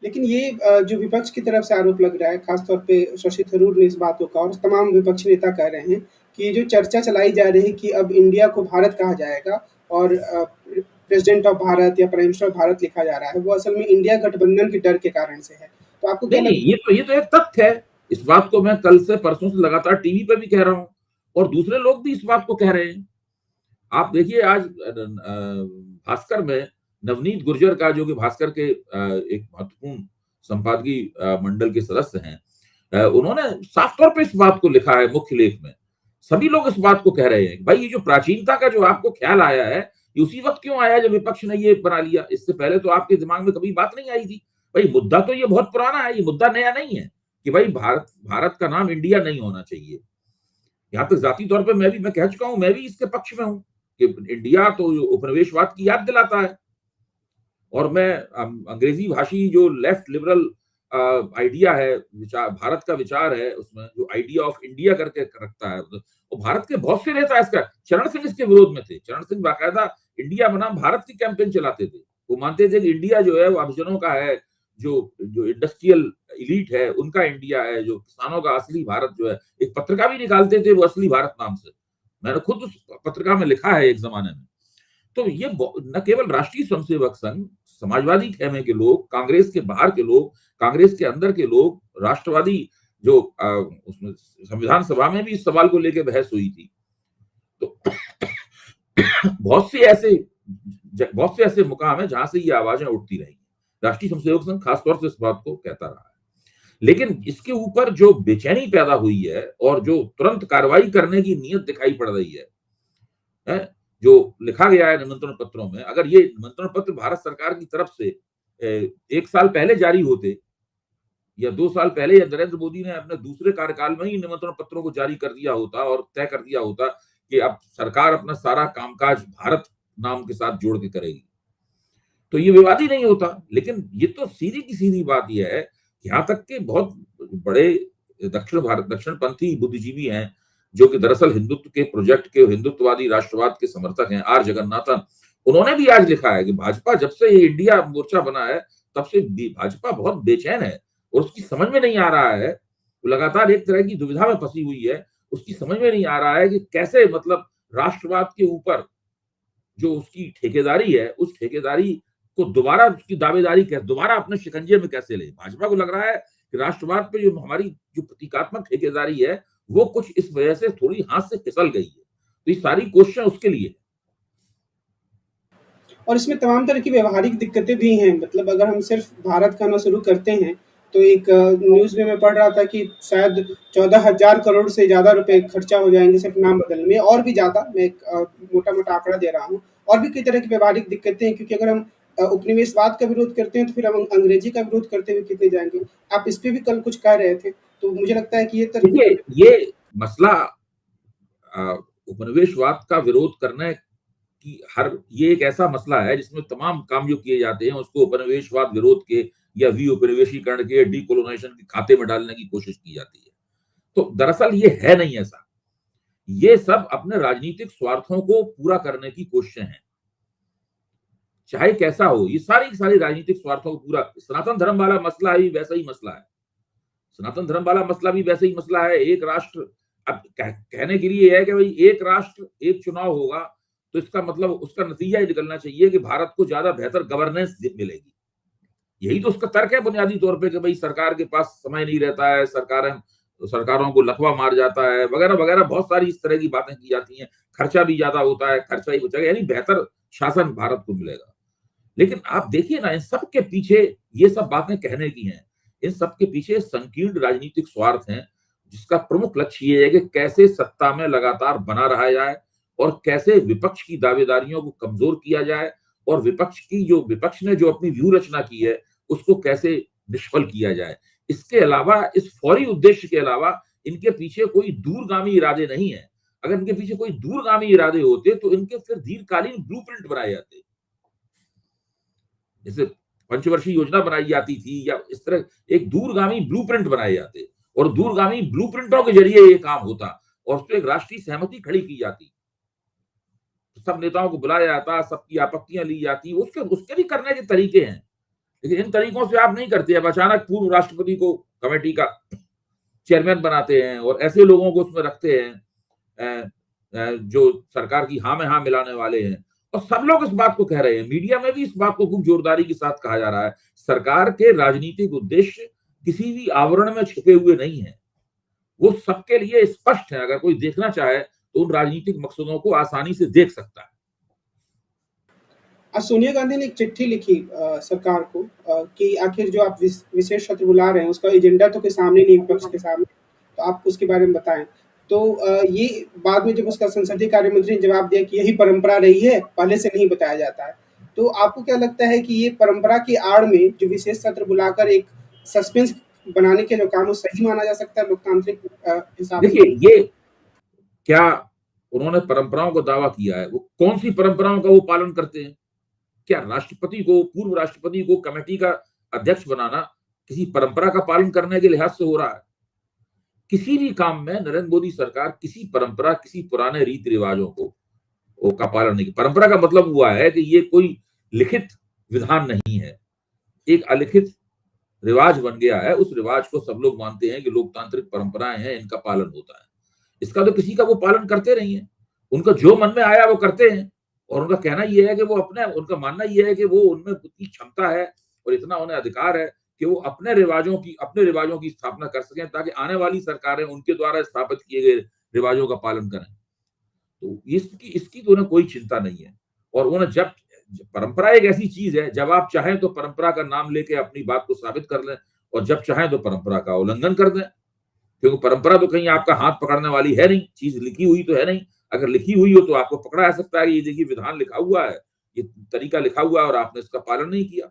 लेकिन ये जो विपक्ष की तरफ से आरोप लग रहा है, खास तौर पे शशि थरूर ने इस बात को कहा और तमाम विपक्षी नेता कह रहे हैं कि ये जो चर्चा चलाई जा रही है कि अब इंडिया को भारत कहा जाएगा और प्रेसिडेंट ऑफ भारत या प्राइम मिनिस्टर ऑफ भारत लिखा जा रहा है, वो असल में इंडिया गठबंधन के डर के कारण से है। तो आपको क्या नहीं नहीं, लगता ये तो एक तथ्य है। इस बात को मैं कल से परसों से लगातार टीवी पे भी कह रहा हूं, और दूसरे लोग भी इस बात को कह रहे हैं। आप देखिए आज भास्कर में नवनीत गुर्जर का, जो कि भास्कर के एक महत्वपूर्ण संपादकीय मंडल के सदस्य हैं, उन्होंने साफ तौर पे इस बात को लिखा है मुख्य लेख में। सभी लोग इस बात को कह रहे हैं भाई, ये जो प्राचीनता का जो आपको ख्याल आया है, ये उसी वक्त क्यों आया जब विपक्ष ने ये बना लिया? इससे पहले तो आपके दिमाग में कभी बात नहीं आई थी। भाई मुद्दा तो ये बहुत पुराना है, ये मुद्दा नया नहीं है कि भाई भारत भारत का नाम इंडिया नहीं होना चाहिए। यहाँ तक जाती तौर पर मैं कह चुका हूं, मैं भी इसके पक्ष में हूं कि इंडिया तो उपनिवेशवाद की याद दिलाता है। और मैं अंग्रेजी भाषी जो लेफ्ट लिबरल आइडिया है, विचार, भारत का विचार है, उसमें जो आइडिया ऑफ इंडिया करके रखता है, वो भारत के बहुत से नेता इसका, चरण सिंह इसके विरोध में थे। चरण सिंह बाकायदा इंडिया बनाम भारत की कैंपेन चलाते थे। वो मानते थे कि इंडिया जो है वो अभिजनों का है, जो जो इंडस्ट्रियल इलीट है उनका इंडिया है, जो किसानों का असली भारत जो है। एक पत्रिका भी निकालते थे वो असली भारत नाम से, मैंने खुद उस पत्रिका में लिखा है एक जमाने में। तो ये न केवल राष्ट्रीय स्वयंसेवक संघ, समाजवादी खेमे के लोग, कांग्रेस के बाहर के लोग, कांग्रेस के अंदर के लोग, राष्ट्रवादी जो उसमें संविधान सभा में भी इस सवाल को लेकर बहस हुई थी। तो बहुत से ऐसे मुकाम है जहां से ये आवाजें उठती रही। राष्ट्रीय स्वयंसेवक संघ खासतौर से इस बात को कहता रहा है। लेकिन इसके ऊपर जो बेचैनी पैदा हुई है और जो तुरंत कार्रवाई करने की नीयत दिखाई पड़ रही है, जो लिखा गया है निमंत्रण पत्रों में, अगर ये निमंत्रण पत्र भारत सरकार की तरफ से 1 साल पहले जारी होते या 2 साल पहले, या नरेंद्र मोदी ने अपने दूसरे कार्यकाल में ही निमंत्रण पत्रों को जारी कर दिया होता और तय कर दिया होता कि अब सरकार अपना सारा कामकाज भारत नाम के साथ जोड़ के करेगी, तो ये विवाद ही नहीं होता। लेकिन ये तो सीधी की सीधी बात यह है, यहाँ तक के बहुत बड़े दक्षिणपंथी बुद्धिजीवी हैं जो कि दरअसल हिंदुत्व के प्रोजेक्ट के, हिंदुत्ववादी राष्ट्रवाद के समर्थक हैं, आर जगन्नाथन, उन्होंने भी आज लिखा है कि भाजपा जब से ये इंडिया मोर्चा बना है तब से भाजपा बहुत बेचैन है और उसकी समझ में नहीं आ रहा है, वो लगातार एक तरह की दुविधा में फंसी हुई है। उसकी समझ में नहीं आ रहा है कि कैसे, मतलब राष्ट्रवाद के ऊपर जो उसकी ठेकेदारी है, उस ठेकेदारी को दोबारा, उसकी दावेदारी दोबारा अपने शिकंजे में कैसे ले। भाजपा को लग रहा है कि राष्ट्रवाद पे जो हमारी जो प्रतीकात्मक ठेकेदारी है, वो कुछ इस वजह से थोड़ी हाथ से फिसल गई है। तो ये सारी क्वेश्चन उसके लिए। और इसमें तमाम तरह की व्यवहारिक दिक्कतें भी हैं, मतलब अगर हम सिर्फ भारत कहना शुरू करते हैं, तो एक न्यूज़ में मैं पढ़ रहा था कि शायद 14,000 करोड़ से ज़्यादा रुपए खर्चा हो जाएँगे सिर्फ नाम बदलने में, और भी ज़्यादा, मैं एक मोटा-मोटा आंकड़ा दे रहा हूँ। और भी कई तरह की व्यवहारिक दिक्कतें हैं, क्योंकि अगर हम उपनिवेशवाद का विरोध करते हैं, तो फिर हम अंग्रेजी का विरोध करते हुए कितने जाएँगे? आप इस पे भी कल कुछ कह रहे थे, तो मुझे लगता है कि ये देखिए, ये मसला उपनिवेशवाद का विरोध करने की ये एक ऐसा मसला है जिसमें तमाम काम जो किए जाते हैं उसको उपनिवेशवाद विरोध के या उपनिवेशीकरण के, डीकोलोनाइजेशन के खाते में डालने की कोशिश की जाती है। तो दरअसल ये है नहीं ऐसा। ये सब अपने राजनीतिक स्वार्थों को पूरा करने की कोशिशें हैं, चाहे कैसा हो। ये सारी सारी राजनीतिक स्वार्थों को पूरा, सनातन धर्म वाला मसला भी वैसा ही मसला है। सनातन धर्म वाला मसला भी वैसे ही मसला है। एक राष्ट्र, अब कहने के लिए है कि भाई एक राष्ट्र एक चुनाव होगा, तो इसका मतलब उसका नतीजा ही निकलना चाहिए कि भारत को ज्यादा बेहतर गवर्नेंस मिलेगी। यही तो उसका तर्क है बुनियादी तौर पे कि भाई सरकार के पास समय नहीं रहता है, सरकारों को लकवा मार जाता है, वगैरह वगैरह, बहुत सारी इस तरह की बातें की जाती हैं। खर्चा भी ज्यादा होता है, खर्चा ही बचेगा, यानी बेहतर शासन भारत को मिलेगा। लेकिन आप देखिए ना, इन सब के पीछे ये सब बातें कहने की हैं, इन सब के पीछे संकीर्ण राजनीतिक स्वार्थ हैं, जिसका प्रमुख लक्ष्य ये है कि कैसे सत्ता में लगातार बना रहा जाए और कैसे विपक्ष की दावेदारियों को कमजोर किया जाए और विपक्ष ने जो अपनी व्यू रचना की है उसको कैसे निष्फल किया जाए। इसके अलावा, इस फौरी उद्देश्य के अलावा इनके पीछे कोई दूरगामी इरादे नहीं है। अगर इनके पीछे कोई दूरगामी इरादे होते तो इनके फिर दीर्घकालीन ब्लूप्रिंट बनाए जाते, जैसे पंचवर्षीय योजना बनाई जाती थी या इस तरह एक दूरगामी ब्लूप्रिंट बनाए जाते, और दूरगामी ब्लूप्रिंटों के जरिए ये काम होता और उस पर एक राष्ट्रीय सहमति खड़ी की जाती, सब नेताओं को बुलाया जाता, सबकी आपत्तियां ली जाती, उसके उसके भी करने के तरीके हैं। लेकिन इन तरीकों से आप नहीं करते। अब अचानक पूर्व राष्ट्रपति को कमेटी का चेयरमैन बनाते हैं और ऐसे लोगों को उसमें रखते हैं जो सरकार की हाँ में हाँ मिलाने वाले हैं, और सब लोग इस बात को कह रहे हैं। मीडिया में भी इस बात को खूब जोरदारी के साथ कहा जा रहा है। सरकार के राजनीतिक उद्देश्य किसी भी आवरण में छिपे हुए नहीं है, वो सबके लिए स्पष्ट है। अगर कोई देखना चाहे तो उन राजनीतिक मकसदों को आसानी से देख सकता है। आज सोनिया गांधी ने एक चिट्ठी लिखी सरकार को कि आखिर जो आप विशेष सत्र बुला रहे हैं उसका एजेंडा तो के सामने नहीं, विपक्ष के सामने, तो आप उसके बारे में बताएं। तो ये बाद में जब उसका संसदीय कार्य मंत्री ने जवाब दिया कि यही परंपरा रही है, पहले से नहीं बताया जाता है। तो आपको क्या लगता है कि ये परंपरा की आड़ में जो विशेष सत्र बुलाकर एक सस्पेंस बनाने के जो काम वो सही माना जा सकता है लोकतांत्रिक हिसाब से? देखिए, ये क्या उन्होंने परंपराओं का दावा किया है, वो कौन सी परंपराओं का वो पालन करते हैं? क्या राष्ट्रपति को, पूर्व राष्ट्रपति को कमेटी का अध्यक्ष बनाना किसी परंपरा का पालन करने के लिहाज से हो रहा है? किसी भी काम में नरेंद्र मोदी सरकार किसी परंपरा, किसी पुराने रीति रिवाजों को का पालन नहीं। परंपरा का मतलब हुआ है कि ये कोई लिखित विधान नहीं है, एक अलिखित रिवाज बन गया है। उस रिवाज को सब लोग मानते हैं कि लोकतांत्रिक परंपराएं हैं, इनका पालन होता है। इसका तो किसी का वो पालन करते नहीं है। उनका जो मन में आया वो करते हैं, और उनका कहना ये है कि उनका मानना ये है कि वो उनमें उतनी क्षमता है और इतना उन्हें अधिकार है कि वो अपने रिवाजों की स्थापना कर सकें, ताकि आने वाली सरकारें उनके द्वारा स्थापित किए गए रिवाजों का पालन करें। तो इसकी तो उन्हें कोई चिंता नहीं है। और उन्हें जब परंपरा एक ऐसी चीज है, जब आप चाहें तो परंपरा का नाम लेके अपनी बात को साबित कर लें, और जब चाहें तो परंपरा का उल्लंघन कर दें, क्योंकि परंपरा तो कहीं आपका हाथ पकड़ने वाली है नहीं, चीज लिखी हुई तो है नहीं। अगर लिखी हुई हो तो आपको पकड़ा जा सकता है कि ये देखिए विधान लिखा हुआ है, ये तरीका लिखा हुआ है और आपने इसका पालन नहीं किया।